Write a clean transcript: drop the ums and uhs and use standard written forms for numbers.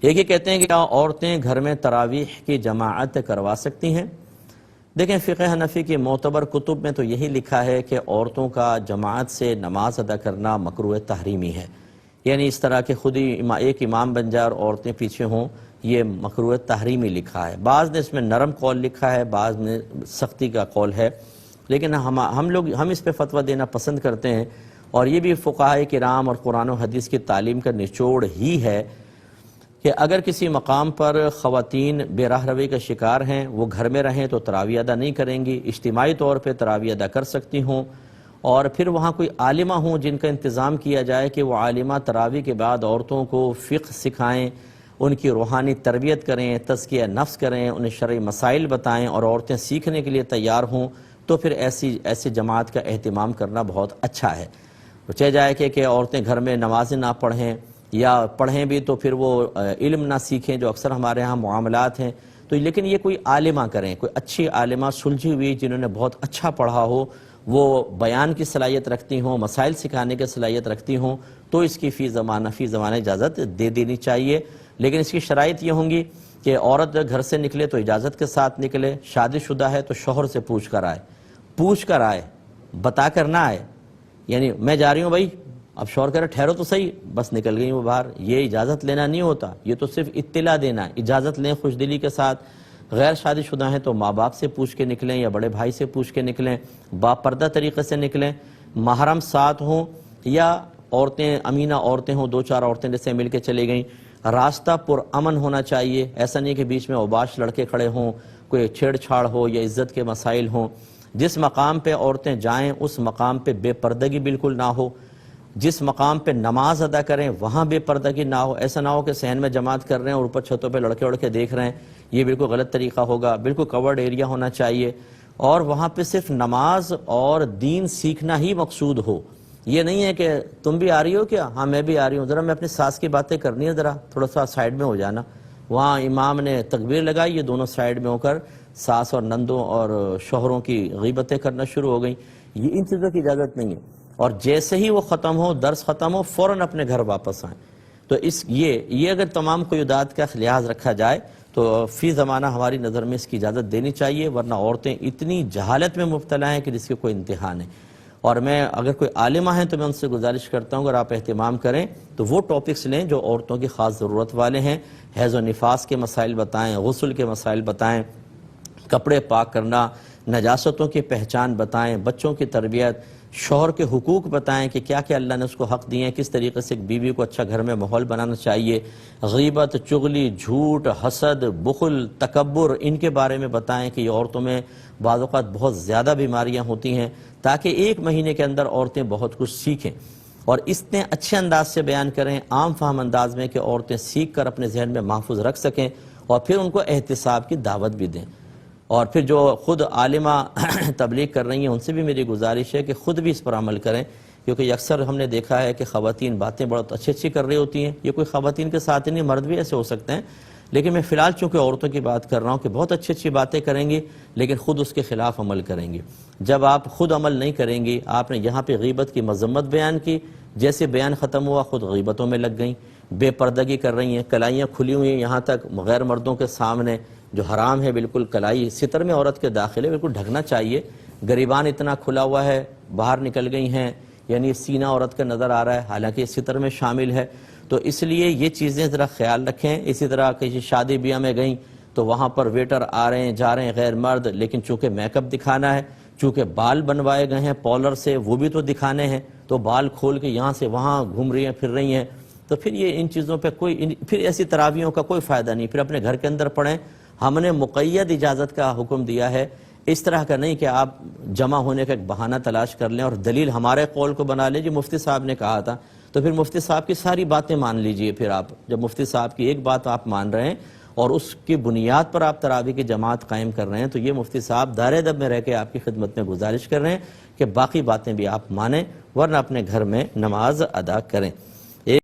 ایک یہ کہتے ہیں کہ کیا عورتیں گھر میں تراویح کی جماعت کروا سکتی ہیں؟ دیکھیں فقہ حنفی کی معتبر کتب میں تو یہی لکھا ہے کہ عورتوں کا جماعت سے نماز ادا کرنا مکروہ تحریمی ہے، یعنی اس طرح کہ خود ہی ایک امام بن جائے اور عورتیں پیچھے ہوں، یہ مکروہ تحریمی لکھا ہے۔ بعض نے اس میں نرم قول لکھا ہے، بعض نے سختی کا قول ہے، لیکن ہم اس پہ فتویٰ دینا پسند کرتے ہیں، اور یہ بھی فقہاء کرام اور قرآن و حدیث کی تعلیم کا نچوڑ ہی ہے کہ اگر کسی مقام پر خواتین بے راہ روی کا شکار ہیں، وہ گھر میں رہیں تو تراویح ادا نہیں کریں گی، اجتماعی طور پہ تراویح ادا کر سکتی ہوں، اور پھر وہاں کوئی عالمہ ہوں جن کا انتظام کیا جائے کہ وہ عالمہ تراویح کے بعد عورتوں کو فقہ سکھائیں، ان کی روحانی تربیت کریں، تزکیہ نفس کریں، انہیں شرعی مسائل بتائیں، اور عورتیں سیکھنے کے لیے تیار ہوں، تو پھر ایسی جماعت کا اہتمام کرنا بہت اچھا ہے۔ چاہے جائے کہ عورتیں گھر میں نمازیں نہ پڑھیں، یا پڑھیں بھی تو پھر وہ علم نہ سیکھیں، جو اکثر ہمارے ہاں معاملات ہیں، تو لیکن یہ کوئی عالمہ کریں، کوئی اچھی عالمہ سلجھی ہوئی جنہوں نے بہت اچھا پڑھا ہو، وہ بیان کی صلاحیت رکھتی ہوں، مسائل سکھانے کی صلاحیت رکھتی ہوں، تو اس کی فی زمانہ اجازت دے دینی چاہیے، لیکن اس کی شرائط یہ ہوں گی کہ عورت گھر سے نکلے تو اجازت کے ساتھ نکلے، شادی شدہ ہے تو شوہر سے پوچھ کر آئے، بتا کر نہ آئے، یعنی میں جا رہی ہوں بھائی، اب شوہر کہہ رہے ٹھہرو تو صحیح، بس نکل گئی وہ باہر، یہ اجازت لینا نہیں ہوتا، یہ تو صرف اطلاع دینا ہے، اجازت لیں خوش دلی کے ساتھ۔ غیر شادی شدہ ہیں تو ماں باپ سے پوچھ کے نکلیں یا بڑے بھائی سے پوچھ کے نکلیں، باپردہ طریقے سے نکلیں، محرم ساتھ ہوں یا عورتیں امینہ عورتیں ہوں، 2-4 عورتیں جیسے مل کے چلے گئیں، راستہ پرامن ہونا چاہیے، ایسا نہیں کہ بیچ میں اوباش لڑکے کھڑے ہوں، کوئی چھیڑ چھاڑ ہو یا عزت کے مسائل ہوں۔ جس مقام پہ عورتیں جائیں اس مقام پہ بے پردگی بالکل نہ ہو، جس مقام پہ نماز ادا کریں وہاں بے پردگی نہ ہو، ایسا نہ ہو کہ صحن میں جماعت کر رہے ہیں اور اوپر چھتوں پہ لڑکے اڑ کے دیکھ رہے ہیں، یہ بالکل غلط طریقہ ہوگا۔ بالکل کورڈ ایریا ہونا چاہیے، اور وہاں پہ صرف نماز اور دین سیکھنا ہی مقصود ہو، یہ نہیں ہے کہ تم بھی آ رہی ہو کیا؟ ہاں میں بھی آ رہی ہوں، ذرا میں اپنی ساس کی باتیں کرنی ہے، ذرا تھوڑا سا سائیڈ میں ہو جانا۔ وہاں امام نے تکبیر لگائی، یہ دونوں سائیڈ میں ہو کر ساس اور نندوں اور شوہروں کی غیبتیں کرنا شروع ہو گئیں، یہ ان چیزوں کی اجازت نہیں ہے۔ اور جیسے ہی وہ ختم ہو، درس ختم ہو، فوراً اپنے گھر واپس آئیں۔ تو یہ اگر تمام قیودات کا لحاظ رکھا جائے تو فی زمانہ ہماری نظر میں اس کی اجازت دینی چاہیے، ورنہ عورتیں اتنی جہالت میں مبتلا ہیں کہ جس کی کوئی انتہا نہیں۔ اور میں اگر کوئی عالمہ ہیں تو میں ان سے گزارش کرتا ہوں اگر آپ اہتمام کریں تو وہ ٹاپکس لیں جو عورتوں کی خاص ضرورت والے ہیں، حیض و نفاس کے مسائل بتائیں، غسل کے مسائل بتائیں، کپڑے پاک کرنا، نجاستوں کی پہچان بتائیں، بچوں کی تربیت، شوہر کے حقوق بتائیں کہ کیا کیا اللہ نے اس کو حق دیے ہیں، کس طریقے سے ایک بیوی کو اچھا گھر میں ماحول بنانا چاہیے، غیبت، چغلی، جھوٹ، حسد، بخل، تکبر، ان کے بارے میں بتائیں کہ یہ عورتوں میں بعض اوقات بہت زیادہ بیماریاں ہوتی ہیں، تاکہ 1 مہینے کے اندر عورتیں بہت کچھ سیکھیں، اور اتنے اچھے انداز سے بیان کریں، عام فہم انداز میں، کہ عورتیں سیکھ کر اپنے ذہن میں محفوظ رکھ سکیں، اور پھر ان کو احتساب کی دعوت بھی دیں۔ اور پھر جو خود عالمہ تبلیغ کر رہی ہیں ان سے بھی میری گزارش ہے کہ خود بھی اس پر عمل کریں، کیونکہ اکثر ہم نے دیکھا ہے کہ خواتین باتیں بہت اچھی کر رہی ہوتی ہیں، یہ کوئی خواتین کے ساتھ ہی نہیں، مرد بھی ایسے ہو سکتے ہیں، لیکن میں فی الحال چونکہ عورتوں کی بات کر رہا ہوں کہ بہت اچھی باتیں کریں گی لیکن خود اس کے خلاف عمل کریں گی۔ جب آپ خود عمل نہیں کریں گی، آپ نے یہاں پہ غیبت کی مذمت بیان کی، جیسے بیان ختم ہوا خود غیبتوں میں لگ گئیں، بے پردگی کر رہی ہیں، کلائیاں کھلی ہوئی ہیں یہاں تک غیر مردوں کے سامنے، جو حرام ہے بالکل، کلائی ستر میں عورت کے داخلے بالکل ڈھکنا چاہیے، گریبان اتنا کھلا ہوا ہے، باہر نکل گئی ہیں، یعنی سینہ عورت کا نظر آ رہا ہے، حالانکہ یہ ستر میں شامل ہے، تو اس لیے یہ چیزیں ذرا خیال رکھیں۔ اسی طرح کسی شادی بیاہ میں گئیں تو وہاں پر ویٹر آ رہے ہیں جا رہے ہیں غیر مرد، لیکن چونکہ میک اپ دکھانا ہے، چونکہ بال بنوائے گئے ہیں پالر سے، وہ بھی تو دکھانے ہیں، تو بال کھول کے یہاں سے وہاں گھوم رہی ہیں، پھر رہی ہیں، تو پھر یہ ان چیزوں پہ پھر ایسی تراویحوں کا کوئی فائدہ نہیں، پھر اپنے گھر کے اندر پڑھیں۔ ہم نے مقید اجازت کا حکم دیا ہے، اس طرح کا نہیں کہ آپ جمع ہونے کا ایک بہانہ تلاش کر لیں اور دلیل ہمارے قول کو بنا لیں، جی مفتی صاحب نے کہا تھا، تو پھر مفتی صاحب کی ساری باتیں مان لیجئے۔ پھر آپ جب مفتی صاحب کی ایک بات آپ مان رہے ہیں اور اس کی بنیاد پر آپ تراویح کی جماعت قائم کر رہے ہیں، تو یہ مفتی صاحب دار ادب میں رہ کے آپ کی خدمت میں گزارش کر رہے ہیں کہ باقی باتیں بھی آپ مانیں، ورنہ اپنے گھر میں نماز ادا کریں۔